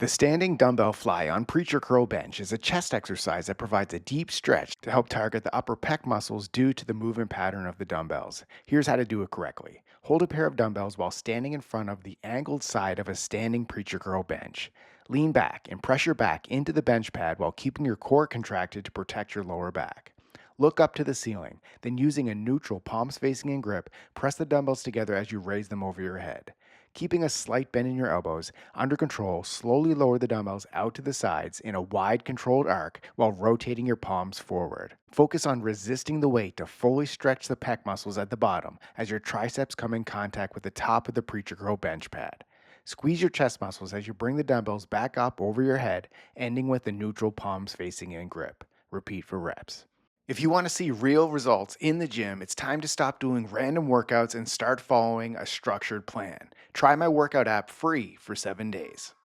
The standing dumbbell fly on preacher curl bench is a chest exercise that provides a deep stretch to help target the upper pec muscles due to the movement pattern of the dumbbells. Here's how to do it correctly. Hold a pair of dumbbells while standing in front of the angled side of a standing preacher curl bench. Lean back and press your back into the bench pad while keeping your core contracted to protect your lower back. Look up to the ceiling, then using a neutral palms facing in grip, press the dumbbells together as you raise them over your head. Keeping a slight bend in your elbows, under control, slowly lower the dumbbells out to the sides in a wide controlled arc while rotating your palms forward. Focus on resisting the weight to fully stretch the pec muscles at the bottom as your triceps come in contact with the top of the preacher curl bench pad. Squeeze your chest muscles as you bring the dumbbells back up over your head, ending with the neutral palms facing in grip. Repeat for reps. If you want to see real results in the gym, it's time to stop doing random workouts and start following a structured plan. Try my workout app free for 7 days.